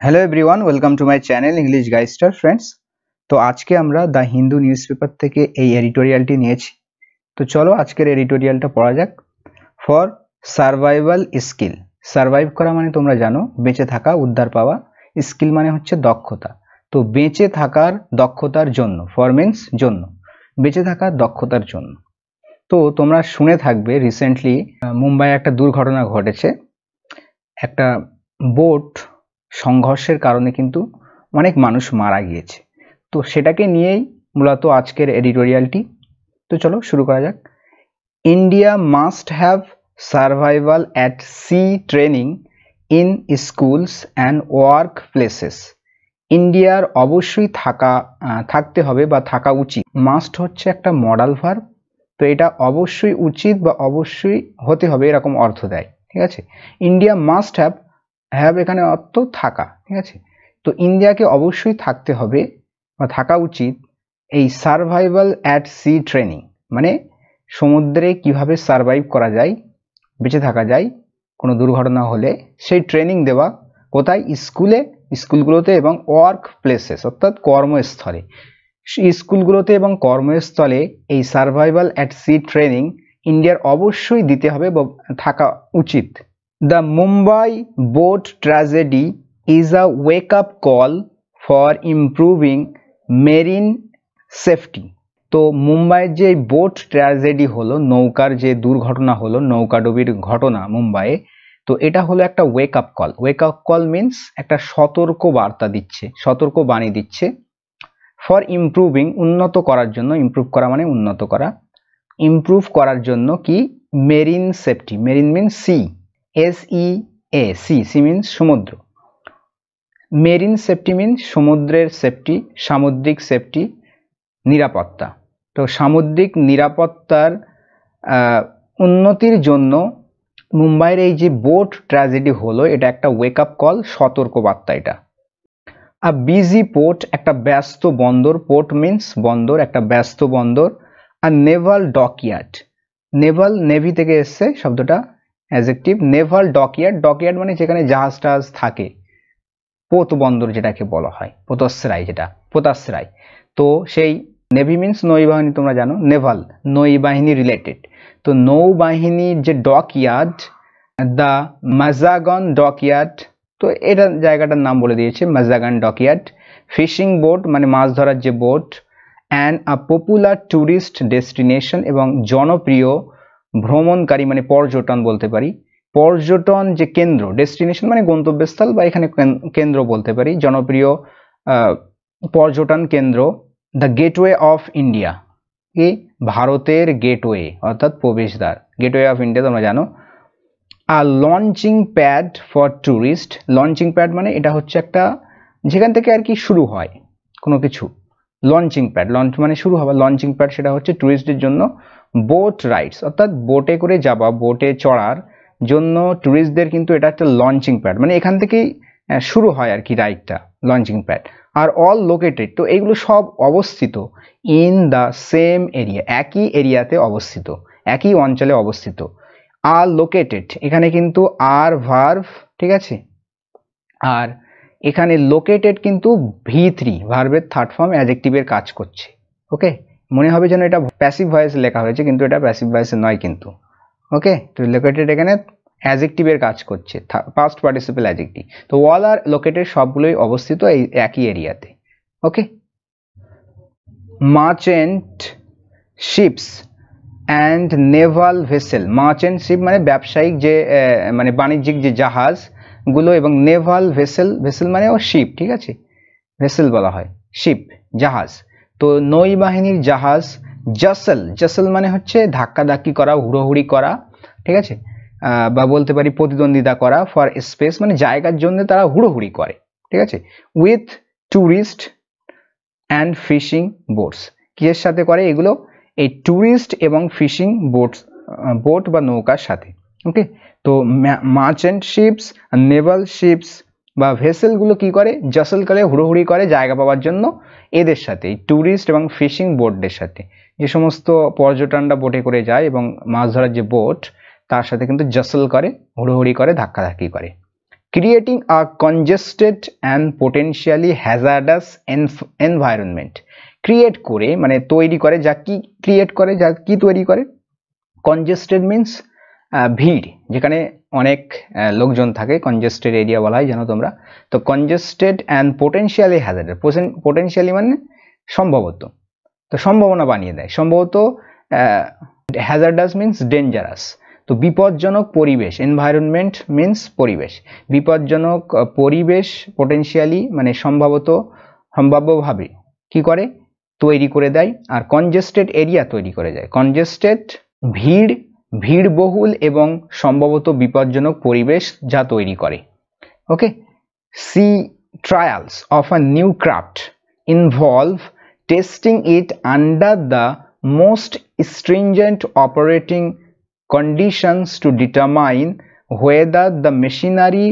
Hello everyone, welcome to my channel English Guystar friends. তো আজকে আমরা দ্য হিন্দু নিউজ পেপার থেকে এই এডিটোরিয়ালটি নিয়েছি। তো চলো আজকের এডিটোরিয়ালটা পড়া যাক। ফর সার্ভাইভাল স্কিল, সার্ভাইভ করা মানে তোমরা জানো বেঁচে থাকা, উদ্ধার পাওয়া। স্কিল মানে হচ্ছে দক্ষতা। তো বেঁচে থাকার দক্ষতার জন্য, ফর মিন্স জন্য, বেঁচে থাকার দক্ষতার জন্য। তো তোমরা শুনে থাকবে রিসেন্টলি মুম্বাইয়ে একটা দুর্ঘটনা ঘটেছে। একটা বোট সংঘর্ষের কারণে কিন্তু অনেক মানুষ মারা গিয়েছে। তো সেটাকে নিয়েই মূলত আজকের এডিটোরিয়ালটি। তো চলো শুরু করা যাক। India must have survival at sea training in schools and work places. ইন্ডিয়ার অবশ্যই থাকতে হবে বা থাকা উচিত। মাস্ট হচ্ছে একটা মডাল ভার্ব, তো এটা অবশ্যই উচিত বা অবশ্যই হতে হবে এরকম অর্থ দেয়। ঠিক আছে, ইন্ডিয়া মাস্ট হ্যাভ এখানে অর্থ থাকা। ঠিক আছে, তো ইন্ডিয়াকে অবশ্যই থাকতে হবে বা থাকা উচিত এই সার্ভাইভাল অ্যাট সি ট্রেনিং, মানে সমুদ্রে কিভাবে সার্ভাইভ করা যায়, বেঁচে থাকা যায় কোনো দুর্ঘটনা হলে, সেই ট্রেনিং দেওয়া কোথায়? স্কুলগুলোতে এবং ওয়ার্ক প্লেসেস অর্থাৎ কর্মস্থলে। স্কুলগুলোতে এবং কর্মস্থলে এই সার্ভাইভাল অ্যাট সি ট্রেনিং ইন্ডিয়ার অবশ্যই দিতে হবে বা থাকা উচিত। The Mumbai boat tragedy is a wake up call for improving marine safety. তো মুম্বাইয়ের যে বোট ট্র্যাজেডি হলো, নৌকার যে দুর্ঘটনা হলো, নৌকাডুবির ঘটনা মুম্বাইয়ে, তো এটা হলো একটা wake up call. Wake up call means একটা সতর্ক বার্তা দিচ্ছে, সতর্ক বাণী দিচ্ছে। ফর ইমপ্রুভিং, উন্নত করার জন্য, ইমপ্রুভ করা মানে উন্নত করা, ইমপ্রুভ করার জন্য কি? Marine safety. Marine means sea, SEA, sea means সমুদ্র। মেরিন সেফটি মিন্স সমুদ্রের সেফটি, সামুদ্রিক সেফটি, নিরাপত্তা। তো সামুদ্রিক নিরাপত্তার উন্নতির জন্য মুম্বাইয়ের এই যে বোট ট্র্যাজেডি হলো, এটা একটা ওয়েক আপ কল, সতর্ক বার্তা এটা। আ বিজি পোর্ট, একটা ব্যস্ত বন্দর। পোর্ট মিন্স বন্দর, একটা ব্যস্ত বন্দর। আর নেভাল ডকইয়ার্ড, নেভাল নেভি থেকে এসছে শব্দটা, অ্যাডজেক্টিভ। নেভাল ডকইয়ার্ড, ডকইয়ার্ড মানে যেখানে জাহাজ টাহাজ থাকে, পোত বন্দর যেটাকে বলা হয়, পোতাশ্রয়, যেটা পোতাশ্রয়। তো সেই নেভি মিন্স নৌবাহিনী, তোমরা জানো নেভাল নৌবাহিনী রিলেটেড। তো নৌবাহিনীর যে ডকইয়ার্ড, দ্য মাজাগন ডকইয়ার্ড, তো এটা জায়গাটার নাম বলে দিয়েছে, মাজাগান ডকইয়ার্ড। ফিশিং বোট মানে মাছ ধরার যে boat. And a popular tourist destination, এবং জনপ্রিয় ভ্রমণকারী মানে পর্যটন বলতে পারি, পর্যটন যে কেন্দ্র, ডেস্টিনেশন মানে গন্তব্যস্থল, বা এখানে কেন্দ্র বলতে পারি, জনপ্রিয় পর্যটন কেন্দ্র। দ্য গেটওয়ে অফ ইন্ডিয়া, কি? ভারতের গেটওয়ে অর্থাৎ প্রবেশদ্বার, গেটওয়ে অফ ইন্ডিয়া তোমরা জানো। আর launching pad for tourist. Launching pad মানে এটা হচ্ছে একটা যেখান থেকে আর কি শুরু হয় কোনো কিছু, লঞ্চিং প্যাড, লঞ্চ মানে শুরু হওয়া, লঞ্চিং প্যাড সেটা হচ্ছে ট্যুরিস্টদের জন্য। বোট রাইডস অর্থাৎ বোটে করে যাওয়া, বোটে চড়ার জন্য ট্যুরিস্টদের কিন্তু এটা একটা লঞ্চিং প্যাড, মানে এখান থেকেই শুরু হয় আর কি রাইডটা, লঞ্চিং প্যাড। আর অল লোকেটেড, তো এগুলো সব অবস্থিত ইন দ্য সেম এরিয়া, একই এরিয়াতে অবস্থিত, একই অঞ্চলে অবস্থিত। আর লোকেটেড, এখানে কিন্তু আর ভার্ভ, ঠিক আছে। আর এখানে লোকেটেড কিন্তু V3 ভার্বের থার্ড ফর্ম অ্যাডজেক্টিভের কাজ করছে। ওকে, মনে হবে যেন এটা প্যাসিভ ভয়েসে লেখা হয়েছে, কিন্তু এটা প্যাসিভ ভয়েসে নয় কিন্তু। ওকে, তো লোকেটেড এখানে অ্যাডজেক্টিভের কাজ করছে, পাস্ট পার্টিসিপল অ্যাডজেক্টিভ। তো অল আর লোকেটেড সবগুলোই অবস্থিত এই একই এরিয়াতে। Okay, merchant ships and naval vessel. Merchant ship মানে ব্যবসায়িক যে মানে বাণিজ্যিক যে জাহাজগুলো, এবং নেভাল ভেসেল, ভেসেল মানে ও শিপ, ঠিক আছে, ভেসেল বলা হয় শিপ, জাহাজ। তো নৌবাহিনীর জাহাজ। জাসেল, জাসেল মানে হচ্ছে ধাক্কাধাক্কি করা, হুড়োহুড়ি করা, ঠিক আছে, বা বলতে পারি প্রতিদ্বন্দ্বিতা করা। ফর স্পেস মানে জায়গার জন্য তারা হুড়োহুড়ি করে, ঠিক আছে। With tourist and fishing boats, কিসের সাথে করে এগুলো? এই ট্যুরিস্ট এবং ফিশিং বোটস, বোট বা নৌকার সাথে। ওকে, তো মার্চেন্ট শিপস, নেভাল শিপস বা ভেসেলগুলো কি করে? জাসেল করে, হুড়োহুড়ি করে জায়গা পাওয়ার জন্য এদের সাথে, ট্যুরিস্ট এবং ফিশিং বোটদের সাথে। যে সমস্ত পর্যটনরা বোটে করে যায় এবং মাছ ধরার যে বোট, তার সাথে কিন্তু জাসেল করে, হুড়োহুড়ি করে, ধাক্কাধাক্কি করে। creating a congested and potentially hazardous environment. Create করে মানে তৈরি করে, যা কি ক্রিয়েট করে, যা কি তৈরি করে, কনজেস্টেড মিন্স ভিড়, যেখানে অনেক লোকজন থাকে, কনজেস্টেড এরিয়া বলা হয় জানো তোমরা। তো congested and potentially hazardous, potentially মানে সম্ভবত, তো সম্ভাবনা বানিয়ে দেয়, সম্ভবত হ্যাজার্ডাস মিন্স ডেঞ্জারাস, তো বিপজ্জনক পরিবেশ, এনভায়রনমেন্ট মিন্স পরিবেশ, বিপজ্জনক পরিবেশ পোটেনশিয়ালি মানে সম্ভাব্যভাবে কি করে, তৈরি করে দেয়। আর কনজেস্টেড এরিয়া তৈরি করে দেয়, কনজেস্টেড ভিড়বহুল এবং সম্ভবত বিপজ্জনক পরিবেশ যা তৈরি করে। Okay, sea trials of a new craft involve testing it under the most stringent operating conditions to determine whether the machinery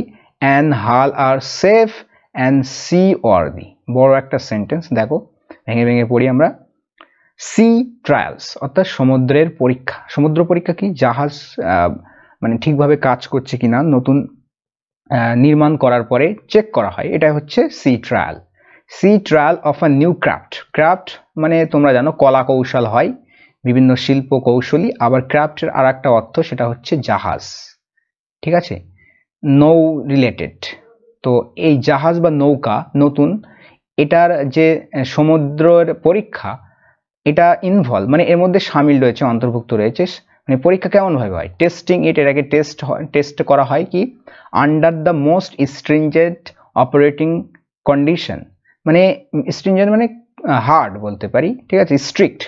and hull are safe and seaworthy. বড় একটা সেন্টেন্স, দেখো ভেঙে ভেঙে পড়ি আমরা। সি ট্রায়ালস অর্থাৎ সমুদ্রের পরীক্ষা। সমুদ্র পরীক্ষা কি, জাহাজ মানে ঠিকভাবে কাজ করছে কিনা নতুন নির্মাণ করার পরে চেক করা হয়, এটা হচ্ছে sea trial. Sea trial of a new craft, craft মানে তোমরা জানো কলা কৌশল হয়, বিভিন্ন শিল্প কৌশলী, আবার ক্রাফটের আর একটা অর্থ সেটা হচ্ছে জাহাজ, ঠিক আছে, নৌ রিলেটেড। তো এই জাহাজ বা নৌকা নতুন, এটার যে সমুদ্রের পরীক্ষা, এটা ইনভলভ মানে এর মধ্যে সামিল রয়েছে, অন্তর্ভুক্ত রয়েছে। মানে পরীক্ষা কেমন ভাবে হয়, টেস্টিং ইট, এটাকে টেস্ট করা হয় কি, under the most stringent operating condition, মানে স্ট্রিঞ্জেন্ট মানে হার্ড বলতে পারি, ঠিক আছে, স্ট্রিক্ট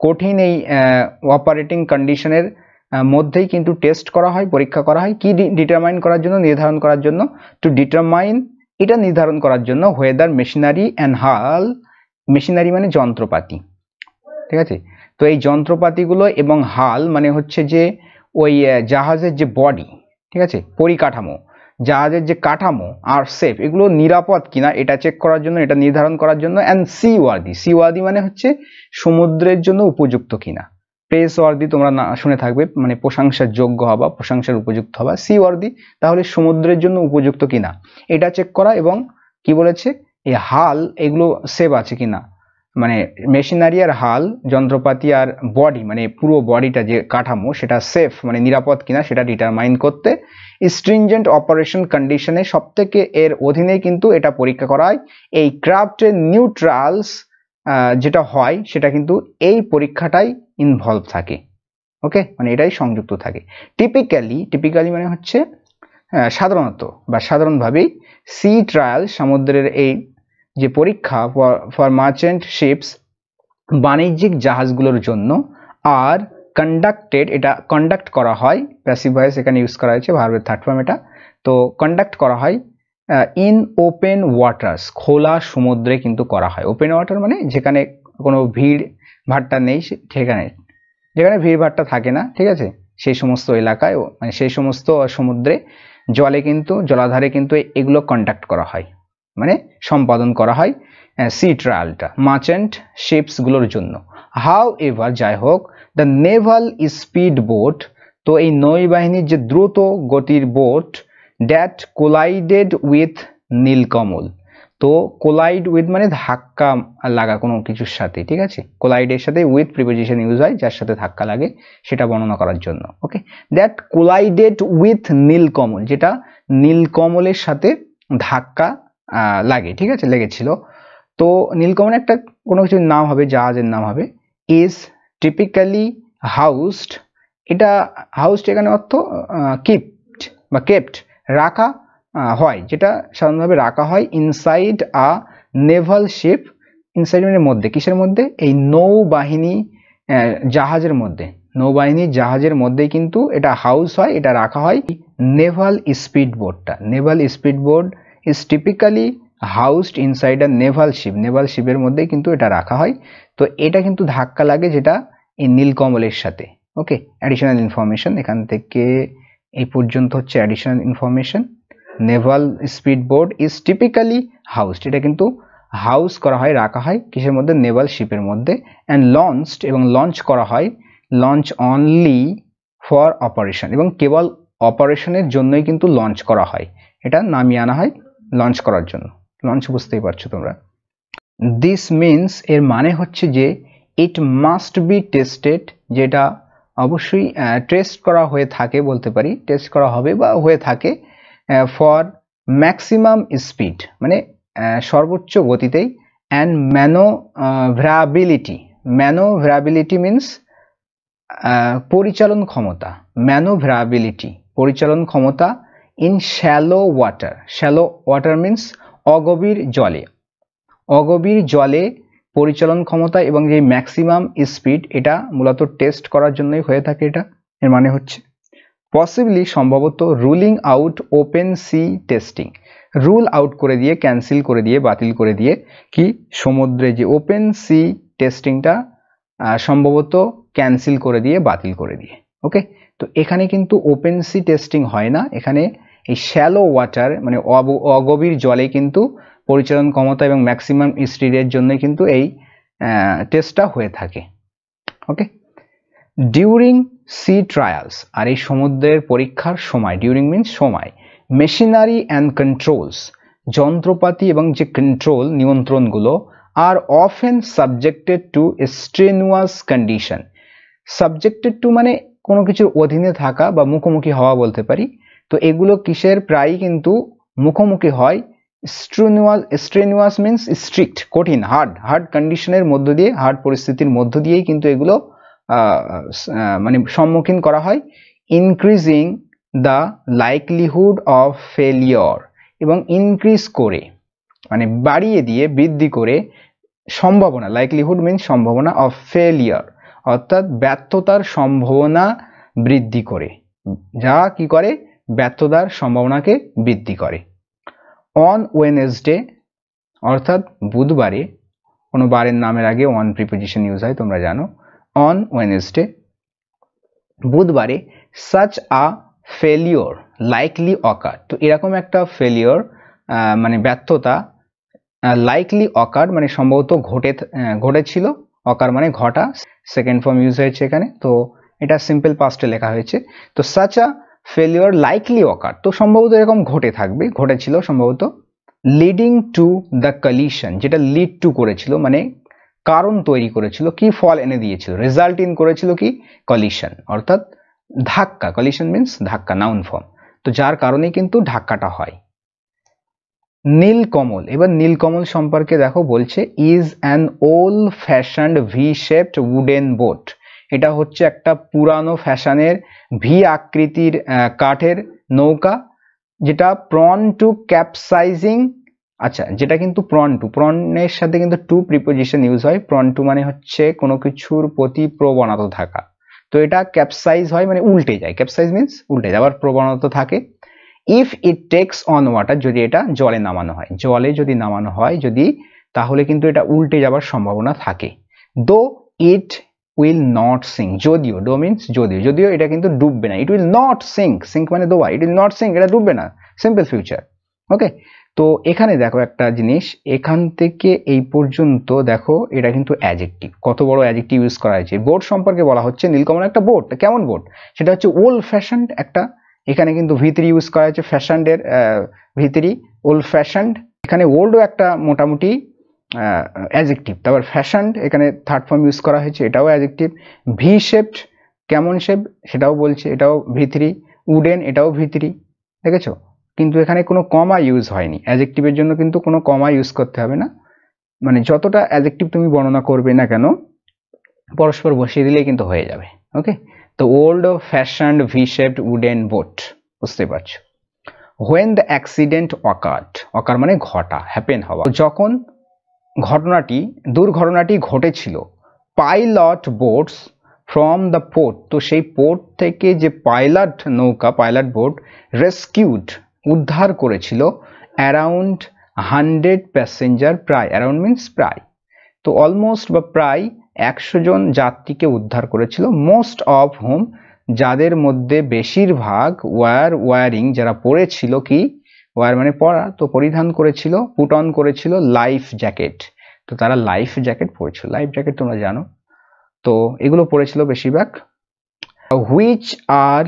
কঠিন এই অপারেটিং কন্ডিশনের মধ্যেই কিন্তু টেস্ট করা হয়, পরীক্ষা করা হয়, কি ডিটারমাইন করার জন্য, নির্ধারণ করার জন্য, টু ডিটারমাইন এটা নির্ধারণ করার জন্য, হোয়েদার মেশিনারি অ্যান্ড হাল, মেশিনারি মানে যন্ত্রপাতি, ঠিক আছে, তো এই যন্ত্রপাতিগুলো এবং হাল মানে হচ্ছে যে ওই জাহাজের যে বডি, ঠিক আছে, পরিকাঠামো, জাহাজের যে কাঠামো আর সেফ, এগুলো নিরাপদ কিনা এটা চেক করার জন্য, এটা নির্ধারণ করার জন্য। অ্যান্ড সিওয়ার্দি মানে হচ্ছে সমুদ্রের জন্য উপযুক্ত কিনা, প্রেসওয়ার্দি তোমরা না শুনে থাকবে, মানে প্রশংসার যোগ্য হওয়া, প্রশংসার উপযুক্ত হওয়া, সিওয়ার্দি তাহলে সমুদ্রের জন্য উপযুক্ত কিনা এটা চেক করা। এবং কি বলেছে, এই হাল এগুলো সেফ আছে কিনা, মানে মেশিনারি আর হাল যন্ত্রপাতি আর বডি মানে পুরো বডিটা যে কাঠামো সেটা সেফ মানে নিরাপদ কিনা সেটা ডিটারমাইন করতে স্ট্রিনজেন্ট অপারেশন কন্ডিশনে সবথেকে এর অধীনে কিন্তু এটা পরীক্ষা করা হয়। এই ক্রাফটের নিউ ট্রায়ালস যেটা হয় সেটা কিন্তু এই পরীক্ষাটাই ইনভলভ থাকে। ওকে, মানে এটাই সংযুক্ত থাকে। টিপিক্যালি মানে হচ্ছে সাধারণত বা সাধারণভাবেই সি ট্রায়াল সমুদ্রের এই যে পরীক্ষা ফর মার্চেন্ট শিপস বাণিজ্যিক জাহাজগুলোর জন্য আর কন্ডাক্টেড, এটা কন্ডাক্ট করা হয়, প্যাসিভ ভয়েস এখানে ইউজ করা হয়েছে, ভার্বের থার্ড ফর্ম এটা, তো কন্ডাক্ট করা হয় ইন ওপেন ওয়াটার্স, খোলা সমুদ্রে কিন্তু করা হয়। ওপেন ওয়াটার মানে যেখানে কোনো ভিড় ভাট্টা নেই, সেখানে যেখানে ভিড় ভাট্টা থাকে না, ঠিক আছে, সেই সমস্ত এলাকায় মানে সেই সমস্ত সমুদ্রে জলে কিন্তু জলাধারে কিন্তু এগুলো কন্ডাক্ট করা হয়, মানে সম্পাদন করা হয় সি ট্রায়ালটা মার্চেন্ট শিপস গুলোর জন্য। হাউ এভার, যাই হোক, দ্য নেভাল স্পিড বোট, তো এই নৌবাহিনীর যে দ্রুত গতির বোট, দ্যাট কোলাইডেড উইথ নীলকমল, তো কোলাইড উইথ মানে ধাক্কা লাগা কোনো কিছুর সাথে, ঠিক আছে, কোলাইডের সাথে উইথ প্রিপোজিশন ইউজ হয়, যার সাথে ধাক্কা লাগে সেটা বর্ণনা করার জন্য। ওকে, দ্যাট কোলাইডেড উইথ নীলকমল, যেটা নীলকমলের সাথে ধাক্কা লাগে, ঠিক আছে, লেগেছিল। তো নীলকমল একটা কোনো কিছুর নাম হবে, জাহাজের নাম হবে। ইজ টিপিক্যালি হাউসড, এটা হাউসড এখানে অর্থ কিপড বা কেপ্ট, রাখা হয়, যেটা সাধারণভাবে রাখা হয় inside a naval sheep, inside মানে মধ্যে, কিসের মধ্যে, এই নৌবাহিনী জাহাজের মধ্যে, নৌবাহিনীর জাহাজের মধ্যেই কিন্তু এটা হাউস হয়, এটা রাখা হয়। নেভাল স্পিড বোটটা, naval speed boat is typically housed inside a naval ship, naval শিপের মধ্যেই কিন্তু এটা রাখা হয়। তো এটা কিন্তু ধাক্কা লাগে যেটা এই নীলকমলের সাথে। ওকে, অ্যাডিশনাল ইনফরমেশন এখান থেকে এই পর্যন্ত হচ্ছে additional information. Naval speed boat is typically হাউসড, এটা কিন্তু হাউস করা হয়, রাখা হয় কিসের মধ্যে, নেভাল শিপের মধ্যে। অ্যান্ড লঞ্চড, এবং লঞ্চ করা হয়, লঞ্চ অনলি ফর অপারেশন, এবং কেবল অপারেশনের জন্যই কিন্তু লঞ্চ করা হয়, এটা নামিয়ে আনা হয় লঞ্চ করার জন্য। লঞ্চ বুঝতেই পারছো তোমরা। দিস মিনস এর মানে হচ্ছে যে ইট মাস্ট বি টেস্টেড, যেটা অবশ্যই টেস্ট করা হয়ে থাকে বলতে পারি, টেস্ট করা হবে বা হয়ে থাকে ফর ম্যাক্সিমাম স্পিড মানে সর্বোচ্চ গতিতেই, অ্যান্ড ম্যানোভ্রাবিলিটি। ম্যানোভ্রাবিলিটি মিনস পরিচালন ক্ষমতা, ম্যানোভ্রাবিলিটি পরিচালন ক্ষমতা in shallow water. Shallow water means অগভীর জলে, অগভীর জলে পরিচালন ক্ষমতা এবং যে ম্যাক্সিমাম স্পিড, এটা মূলত টেস্ট করার জন্যই হয়ে থাকে। এটা এর মানে হচ্ছে পসিবলি সম্ভবত ruling out open C testing, rule out করে দিয়ে, ক্যান্সেল করে দিয়ে, বাতিল করে দিয়ে কি সমুদ্রে যে ওপেন সি টেস্টিংটা সম্ভবত ক্যান্সেল করে দিয়ে, বাতিল করে দিয়ে। ওকে, তো এখানে কিন্তু ওপেন সি টেস্টিং হয় না, এখানে এই শ্যালো ওয়াটার মানে অগভীর জলে কিন্তু পরিচালন ক্ষমতা এবং ম্যাক্সিমাম স্পিডের জন্য কিন্তু এই টেস্টটা হয়ে থাকে। ওকে, ডিউরিং সি ট্রায়ালস, আর এই সমুদ্রের পরীক্ষার সময়, ডিউরিং মিনস সময়, মেশিনারি অ্যান্ড কন্ট্রোলস যন্ত্রপাতি এবং যে কন্ট্রোল নিয়ন্ত্রণগুলো are often subjected to strenuous condition. Subjected to মানে কোনো কিছুর অধীনে থাকা বা মুখোমুখি হওয়া বলতে পারি। তো এগুলো কিসের প্রায়ই কিন্তু মুখোমুখি হয় স্ট্রেনুয়াস মিনস স্ট্রিক্ট, কঠিন, হার্ড কন্ডিশনের মধ্য দিয়ে, হার্ড পরিস্থিতির মধ্য দিয়েই কিন্তু এগুলো মানে সম্মুখীন করা হয়। Increasing the likelihood of failure, এবং ইনক্রিজ করে মানে বাড়িয়ে দিয়ে, বৃদ্ধি করে সম্ভাবনা, লাইকলিহুড মিনস সম্ভাবনা, অফ ফেলিওর অর্থাৎ ব্যর্থতার সম্ভাবনা বৃদ্ধি করে, যা কি করে ব্যর্থতার সম্ভাবনাকে বৃদ্ধি করে। অন ওয়েনেসডে অর্থাৎ বুধবারে, কোনো বারের নামের আগে অন প্রিপোজিশন ইউজ হয় তোমরা জানো। অন ওয়েনেসডে বুধবারে সাচ আ ফেলিওর লাইকলি অকার, তো এরকম একটা ফেলিওর মানে ব্যর্থতা, লাইকলি অকার মানে সম্ভবত ঘটেছিল, অকার মানে ঘটা, সেকেন্ড ফর্ম ইউজ হয়েছে এখানে, তো এটা সিম্পল পাস্টে লেখা হয়েছে। তো সাচ আ ফেলিওর লাইকলি অকার, তো সম্ভবত এরকম ঘটে থাকবে, ঘটেছিল সম্ভবত। লিডিং টু দ্য কলিশন, যেটা লিড টু করেছিল মানে কারণ তৈরি করেছিল, কি ফল এনে দিয়েছিল, রেজাল্ট ইন করেছিল কি কলিশন অর্থাৎ ধাক্কা, কলিশন মিনস ধাক্কা, নাউন ফর্ম, তো যার কারণে কিন্তু ধাক্কাটা হয়। নীলকমল, এবার নীলকমল সম্পর্কে দেখো বলছে is an old fashioned V shaped wooden boat, এটা হচ্ছে একটা পুরানো ফ্যাশনের ভি আকৃতির কাঠের নৌকা, যেটা প্রন টু ক্যাপসাইজিং, আচ্ছা যেটা কিন্তু প্রনের সাথে কিন্তু টু প্রিপোজিশন ইউজ হয়। প্রন টু মানে হচ্ছে কোনো কিছুর প্রতি প্রবণতা থাকা, তো এটা ক্যাপসাইজ হয় মানে উল্টে যায়, ক্যাপসাইজ মিনস উল্টে যাওয়ার প্রবণতা থাকে। If it takes on water, যদি এটা জলে নামানো হয়, জলে যদি নামানো হয় যদি, তাহলে কিন্তু এটা উল্টে যাওয়ার সম্ভাবনা থাকে। Though it will not sink, যদিও, ডো মিনস যদিও, যদিও এটা কিন্তু ডুববে না, it will not sink, sink মানে দোয়া, ইট উইল নট সিঙ্ক, এটা ডুববে না, সিম্পল ফিউচার। ওকে, তো এখানে দেখো একটা জিনিস, এখান থেকে এই পর্যন্ত দেখো এটা কিন্তু অ্যাডজেক্টিভ, কত বড় অ্যাডজেক্টিভ ইউজ করা হয়েছে। বোট সম্পর্কে বলা হচ্ছে নীলকমল একটা বোট, কেমন বোট, সেটা হচ্ছে ওল্ড ফ্যাশনড একটা, এখানে কিন্তু ভিতরি ইউজ করা হয়েছে, ফ্যাশনডের ভিতরি, ওল্ড ফ্যাশনড, এখানে ওল্ডও একটা মোটামুটি অ্যাডজেক্টিভ, তারপর ফ্যাশনড এখানে থার্ড ফর্ম ইউজ করা হয়েছে, এটাও অ্যাডজেক্টিভ। ভি শেপড কেমন শেপ সেটাও বলছে, এটাও ভিতরি। উডেন এটাও ভিতরি, দেখেছো, কিন্তু এখানে কোনো কমা ইউজ হয়নি, অ্যাডজেক্টিভের জন্য কিন্তু কোনো কমা ইউজ করতে হবে না, মানে যতটা অ্যাডজেক্টিভ তুমি বর্ণনা করবে না কেন পরস্পর বসিয়ে দিলেই কিন্তু হয়ে যাবে। ওকে, তো old fashioned V shaped wooden boat, বুঝতে পারছো। When the accident occurred, occur মানে ঘটা, হ্যাপেন হওয়া, যখন দুর্ঘটনাটি ঘটেছিল, pilot boats from the port, তো সেই পোর্ট থেকে যে পাইলট নৌকা, পাইলট বোট রেস্কিউড উদ্ধার করেছিল, অ্যারাউন্ড 100 প্যাসেঞ্জার, প্রায়, অ্যারাউন্ড মিনস প্রায়, তো অলমোস্ট বা প্রায় 100 জন যাত্রীকে উদ্ধার করেছিল। মোস্ট অফ হোম, যাদের মধ্যে বেশিরভাগ ওয়ারিং, যারা পরেছিল কি, ওয়ার মানে পরা, তো পরিধান করেছিল, পুট অন করেছিল লাইফ জ্যাকেট, তো তারা লাইফ জ্যাকেট পরেছিল, লাইফ জ্যাকেট তোমরা জানো, তো এগুলো পরেছিল বেশিরভাগ। Which are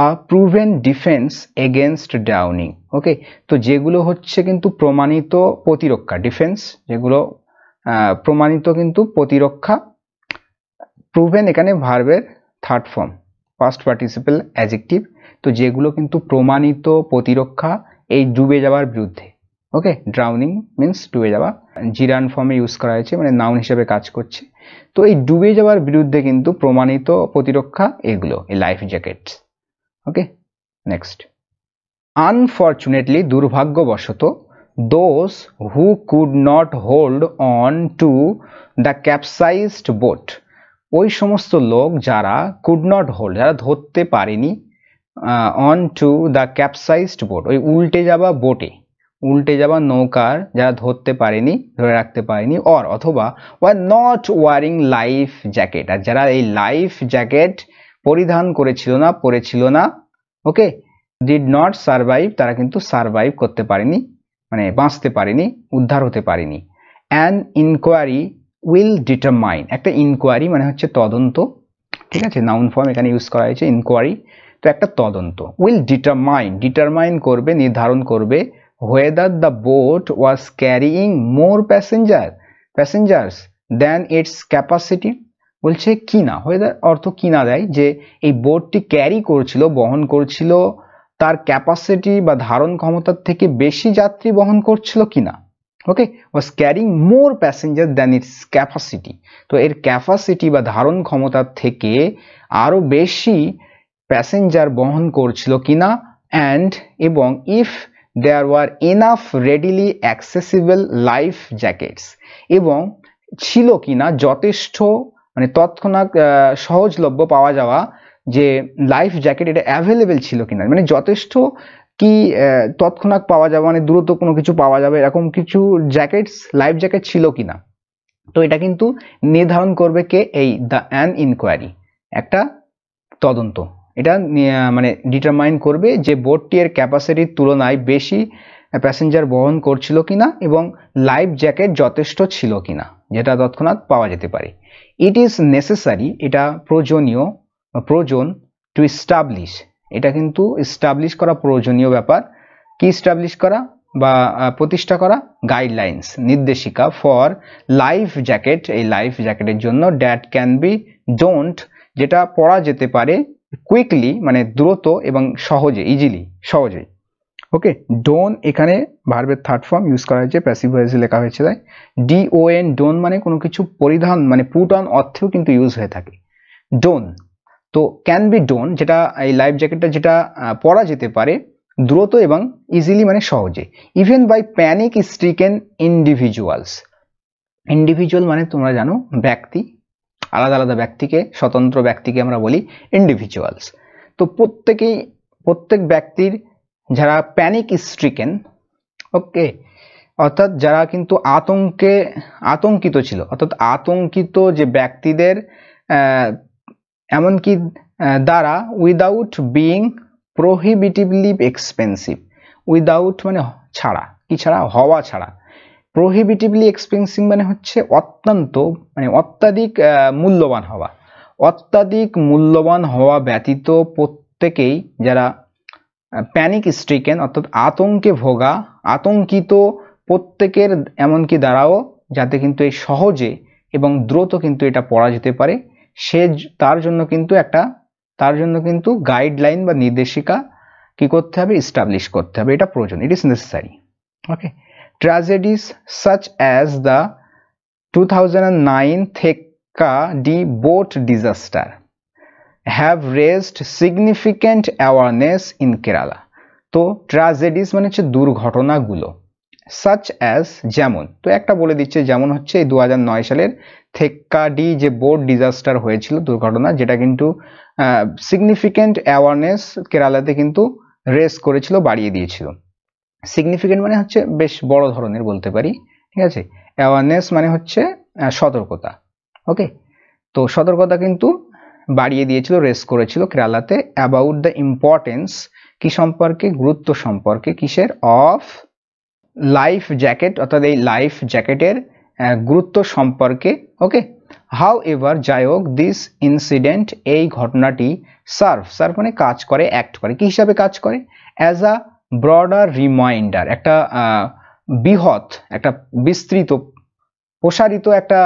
a proven defence against drowning. Okay, তো যেগুলো হচ্ছে কিন্তু প্রমাণিত প্রতিরক্ষা, ডিফেন্স যেগুলো প্রমাণিত কিন্তু প্রতিরক্ষা। প্রুভেন এখানে ভার্বের third form, past participle adjective. তো যেগুলো কিন্তু প্রমাণিত প্রতিরক্ষা এই ডুবে যাওয়ার বিরুদ্ধে। ওকে, ড্রাউনিং মিন্স ডুবে যাওয়া, জিরান ফর্মে ইউজ করা হয়েছে, মানে নাউন হিসেবে কাজ করছে। তো এই ডুবে যাওয়ার বিরুদ্ধে কিন্তু প্রমাণিত প্রতিরক্ষা এগুলো, এই life jackets. Okay, next. Unfortunately, দুর্ভাগ্যবশত, those who could not hold on to the capsized boat, ওই সমস্ত লোক যারা কুড নট হোল্ড, যারা ধরতে পারেনি, on to the capsized boat, ওই উল্টে যাওয়া বোটে, উল্টে যাওয়া নৌকার যারা ধরতে পারেনি, ধরে রাখতে পারেনি, অথবা were not wearing life jacket, আর যারা এই লাইফ জ্যাকেট পরিধান করেছিল না, পরেছিল না, ওকে, ডিড নট সার্ভাইভ, তারা কিন্তু সার্ভাইভ করতে পারেনি, মানে বাঁচতে পারেনি, উদ্ধার হতে পারেনি। অ্যান ইনকোয়ারি উইল ডিটারমাইন, একটা ইনকোয়ারি মানে হচ্ছে তদন্ত, ঠিক আছে, নাউন ফর্ম এখানে ইউজ করা হয়েছে ইনকোয়ারি, তো একটা তদন্ত। উইল ডিটারমাইন, ডিটারমাইন করবে, নির্ধারণ করবে, whether the boat was carrying more passengers than its capacity, বলছে কিনা, whether অর্থ কিনা দেয় যে এই বোটটি ক্যারি করছিল, বহন করছিল, তার ক্যাপাসিটি বা ধারণ ক্ষমতার থেকে বেশি যাত্রী বহন করছিল কিনা। ওকে, was carrying more passengers than its capacity, তো এর ক্যাপাসিটি বা ধারণ ক্ষমতার থেকে আরো বেশি প্যাসেঞ্জার বহন করছিল কিনা, অ্যান্ড এবং if there were enough readily accessible life jackets, এবং ছিল কিনা যথেষ্ট, মানে তৎক্ষণাৎ সহজলভ্য পাওয়া যাওয়া যে লাইফ জ্যাকেট, এটা অ্যাভেলেবেল ছিল কিনা, মানে যথেষ্ট কি তৎক্ষণাৎ পাওয়া যাবে, মানে দ্রুত কোনো কিছু পাওয়া যাবে এরকম কিছু জ্যাকেটস, লাইফ জ্যাকেট ছিল কিনা। তো এটা কিন্তু নির্ধারণ করবে কে, এই দ্য অ্যান ইনকোয়ারি, একটা তদন্ত, এটা মানে ডিটারমাইন করবে যে বোটটি এর ক্যাপাসিটির তুলনায় বেশি প্যাসেঞ্জার বহন করছিল কিনা এবং লাইফ জ্যাকেট যথেষ্ট ছিল কিনা, যেটা তৎক্ষণাৎ পাওয়া যেতে পারে। ইট ইজ নেসেসারি, এটা প্রয়োজনীয়, প্রয়োজন, টু এস্টাবলিশ, এটা কিন্তু এস্টাবলিশ করা প্রয়োজনীয় ব্যাপার, কি এস্টাবলিশ করা বা প্রতিষ্ঠা করা, গাইডলাইন্স, নির্দেশিকা, ফর লাইফ জ্যাকেট, এই লাইফ জ্যাকেটের জন্য, দ্যাট ক্যান বি ডোন্ট, যেটা পড়া যেতে পারে, কুইকলি মানে দ্রুত এবং সহজে, ইজিলি, সহজে। ওকে, ডোন এখানে ভার্বের থার্ড ফর্ম ইউজ করা হয়েছে, প্যাসিভ ভয়েসে লেখা হয়েছে, তাই DON, ডোন মানে কোনো কিছু পরিধান, মানে পুট অন অর্থেও কিন্তু ইউজ হয়ে থাকে ডোন। তো ক্যান বি ডোন, যেটা এই লাইফ জ্যাকেটটা যেটা পরা যেতে পারে দ্রুত এবং ইজিলি মানে সহজে, even by panic stricken individuals, individual মানে তোমরা জানো ব্যক্তি, আলাদা আলাদা ব্যক্তিকে, স্বতন্ত্র ব্যক্তিকে আমরা বলি ইন্ডিভিজুয়ালস। তো প্রত্যেক ব্যক্তির যারা প্যানিক স্ট্রিকেন, ওকে, অর্থাৎ যারা কিন্তু আতঙ্কিত ছিল, অর্থাৎ আতঙ্কিত যে ব্যক্তিদের এমনকি দ্বারা, উইদাউট বিইং প্রহিবিটিভলি এক্সপেন্সিভ, উইদাউট মানে ছাড়া, কি ছাড়া, হওয়া ছাড়া, প্রহিবিটিভলি এক্সপেন্সিভ মানে হচ্ছে অত্যন্ত, মানে অত্যাধিক মূল্যবান হওয়া, অত্যাধিক মূল্যবান হওয়া ব্যতীত প্রত্যেকেই যারা প্যানিক স্ট্রিকেন অর্থাৎ আতঙ্কে ভোগা, আতঙ্কিত প্রত্যেকের এমনকি দ্বারাও যাতে কিন্তু এই সহজে এবং দ্রুত কিন্তু এটা পড়া যেতে পারে, তার জন্য কিন্তু গাইডলাইন বা নির্দেশিকা কি করতে হবে, এস্টাবলিশ করতে হবে, এটা প্রয়োজন, it is necessary. Okay, tragedies such as the 2009 Thekka D boat disaster have raised significant awareness in Kerala. তো tragedies মানে হচ্ছে দুর্ঘটনাগুলো, such as যেমন, তো একটা বলে দিচ্ছে, যেমন হচ্ছে এই 2009 সালের থেক্কা ডি যে বোট ডিজাস্টার হয়েছিল, দুর্ঘটনা, যেটা কিন্তু সিগনিফিকেন্ট অ্যাওয়ারনেস কেরালাতে কিন্তু রেস করেছিল, বাড়িয়ে দিয়েছিল। সিগনিফিকেন্ট মানে হচ্ছে বেশ বড় ধরনের বলতে পারি, ঠিক আছে, অ্যাওয়ারনেস মানে হচ্ছে সতর্কতা। ওকে, তো সতর্কতা কিন্তু বাড়িয়ে দিয়েছিল, রেস করেছিল কেরালাতে, অ্যাবাউট দ্য ইম্পর্টেন্স, কি সম্পর্কে, গুরুত্ব সম্পর্কে, কিসের, অফ লাইফ জ্যাকেট, অর্থাৎ এই লাইফ জ্যাকেটের গুরুত্ব সম্পর্কে। ওকে, হাউ এভার যাই হোক দিস ইনসিডেন্ট এই ঘটনাটি সার্ভ মানে কাজ করে, অ্যাক্ট করে, কি হিসাবে কাজ করে, অ্যাজ আ ব্রডার রিমাইন্ডার, একটা বৃহৎ, একটা বিস্তৃত প্রসারিত একটা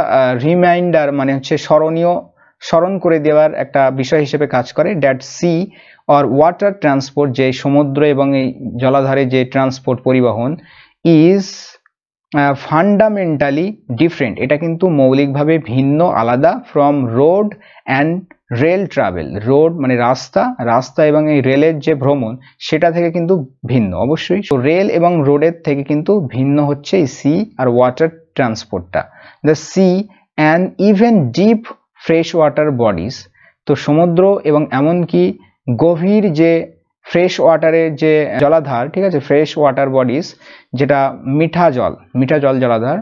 রিমাইন্ডার মানে হচ্ছে স্মরণ করে দেওয়ার একটা বিষয় হিসেবে কাজ করে, that sea or water transport, যে সমুদ্র এবং এই জলাধারে যে ট্রান্সপোর্ট পরিবহন, ইজ ফান্ডামেন্টালি ডিফারেন্ট, এটা কিন্তু মৌলিকভাবে ভিন্ন, আলাদা, from road and rail travel, road মানে রাস্তা এবং এই রেলের যে ভ্রমণ সেটা থেকে কিন্তু ভিন্ন অবশ্যই। তো রেল এবং রোডের থেকে কিন্তু ভিন্ন হচ্ছে এই সি আর ওয়াটার ট্রান্সপোর্টটা। The sea and even deep fresh water bodies, তো সমুদ্র এবং এমনকি গভীর যে ফ্রেশ ওয়াটারের যে জলাধার, ঠিক আছে, ফ্রেশ ওয়াটার বডিজ, যেটা মিঠা জল জলাধার,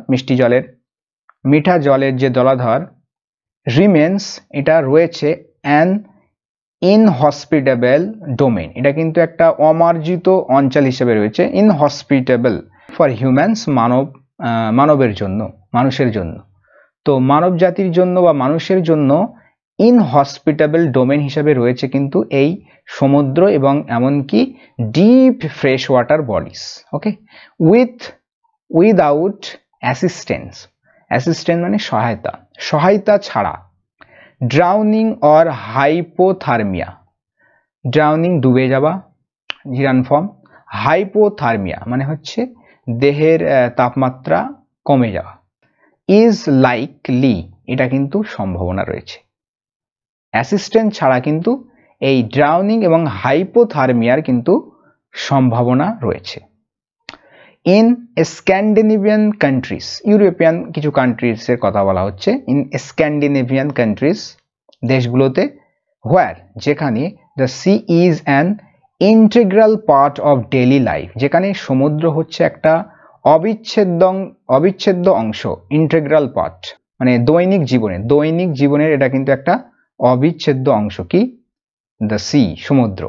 মিঠা জলের যে জলাধার, রিমেন্স, এটা রয়েছে অ্যান ইনহসপিটেবল ডোমেন, এটা কিন্তু একটা অমার্জিত অঞ্চল হিসেবে রয়েছে, ইনহসপিটেবল ফর হিউম্যানস, মানবের জন্য, মানুষের জন্য। তো মানব জাতির জন্য বা মানুষের জন্য ইনহসপিটেবল ডোমেন হিসেবে রয়েছে কিন্তু এই সমুদ্র এবং এমনকি ডিপ ফ্রেশ ওয়াটার বডিজ। ওকে, উইদাউট অ্যাসিস্টেন্স মানে সহায়তা ছাড়া, ড্রাউনিং অর হাইপোথার্মিয়া, ড্রাউনিং ডুবে যাওয়া জিরান ফর্ম, হাইপোথার্মিয়া মানে হচ্ছে দেহের তাপমাত্রা কমে যাওয়া, ইজ লাইকলি, এটা কিন্তু সম্ভাবনা রয়েছে। অ্যাসিস্ট্যান্ট ছাড়া কিন্তু এই ড্রাউনিং এবং হাইপোথার্মিয়ার কিন্তু সম্ভাবনা রয়েছে। ইন স্ক্যান্ডিনেভিয়ান কান্ট্রিজ, ইউরোপিয়ান কিছু কান্ট্রিজের কথা বলা হচ্ছে, ইন স্ক্যান্ডিনেভিয়ান কান্ট্রিজ, দেশগুলোতে, হোয়ার, যেখানে the sea is an integral part of daily life, যেখানে সমুদ্র হচ্ছে একটা অবিচ্ছেদ্য অংশ, ইন্টিগ্রাল পার্ট মানে দৈনিক জীবনের এটা কিন্তু একটা অবিচ্ছেদ্য অংশ, কি, দ্য সি, সমুদ্র।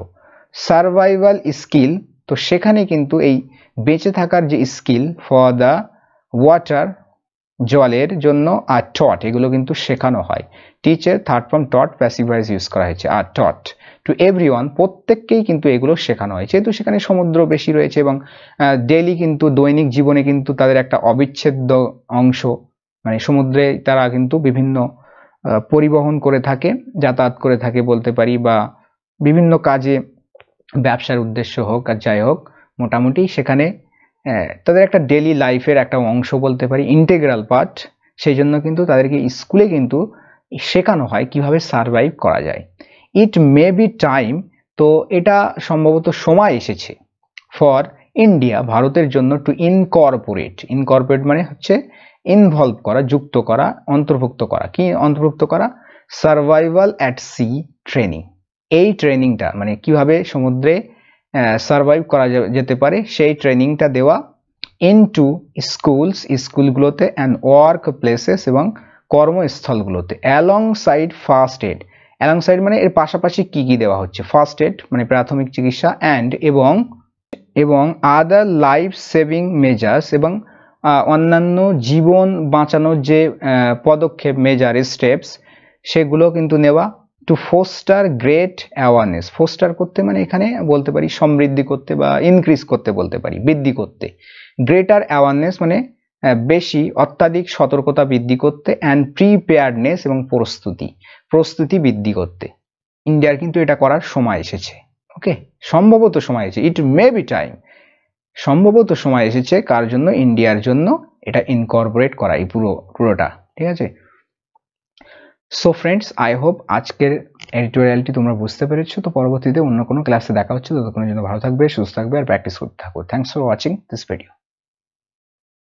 সার্ভাইভাল স্কিল, তো সেখানে কিন্তু এই বেঁচে থাকার যে স্কিল, ফর দ্য ওয়াটার, জলের জন্য, আর টট, এগুলো কিন্তু শেখানো হয়। টিচার, থার্ড ফর্ম টট, প্যাসিভ ভয়েস ইউজ করা হয়েছে, আর টট টু এভরিওয়ান, প্রত্যেককেই কিন্তু এগুলো শেখানো হয়, যেহেতু সেখানে সমুদ্র বেশি রয়েছে এবং ডেইলি কিন্তু দৈনিক জীবনে কিন্তু তাদের একটা অবিচ্ছেদ্য অংশ, মানে সমুদ্রে তারা কিন্তু বিভিন্ন পরিবহন করে থাকে, যাতায়াত করে থাকে বলতে পারি, বা বিভিন্ন কাজে, ব্যবসার উদ্দেশ্য হোক আর যাই হোক, মোটামুটি সেখানে তাদের একটা ডেইলি লাইফের একটা অংশ বলতে পারি, ইন্টিগ্রাল পার্ট। সেই জন্য কিন্তু তাদেরকে স্কুলে কিন্তু শেখানো হয় কিভাবে সারভাইভ করা যায়। ইট মে বি টাইম, তো এটা সম্ভবত সময় এসেছে, ফর ইন্ডিয়া, ভারতের জন্য, টু ইনকর্পোরেট মানে হচ্ছে ইনভলভ করা, যুক্ত করা, অন্তর্ভুক্ত করা, কি অন্তর্ভুক্ত করা, সার্ভাইভাল অ্যাট সি ট্রেনিং, এই ট্রেনিংটা মানে কিভাবে সমুদ্রে সার্ভাইভ করা যেতে পারে সেই ট্রেনিংটা দেওয়া, ইনটু স্কুলগুলোতে অ্যান্ড ওয়ার্ক প্লেসেস, এবং কর্মস্থলগুলোতে, alongside first aid, alongside মানে এর পাশাপাশি কি কি দেওয়া হচ্ছে, ফার্স্ট এড মানে প্রাথমিক চিকিৎসা, অ্যান্ড এবং আদার লাইফ সেভিং মেজার্স, এবং অন্যান্য জীবন বাঁচানোর যে পদক্ষেপ, মেজার, স্টেপস, সেগুলো কিন্তু নেওয়া, to foster great awareness, foster করতে মানে এখানে বলতে পারি সমৃদ্ধি করতে বা ইনক্রিজ করতে বলতে পারি, বৃদ্ধি করতে, গ্রেটার অ্যাওয়ারনেস মানে বেশি, অত্যাধিক সতর্কতা বৃদ্ধি করতে, অ্যান্ড প্রিপেয়ার্ডনেস এবং প্রস্তুতি বৃদ্ধি করতে। ইন্ডিয়ার কিন্তু এটা করার সময় এসেছে। ওকে, সম্ভবত সময় এসেছে, ইট মে বি টাইম, সম্ভবত সময় এসেছে, কার জন্য, ইন্ডিয়ার জন্য এটা ইনকর্পোরেট করা, এই পুরোটা, ঠিক আছে। সো ফ্রেন্ডস, আই হোপ আজকের এডিটোরিয়ালটি তোমরা বুঝতে পেরেছো। তো পরবর্তীতে অন্য কোনো ক্লাসে দেখা হচ্ছে, ততক্ষণের জন্য ভালো থাকবে, সুস্থ থাকবে আর প্র্যাকটিস করতে থাকো। Thanks for watching this video.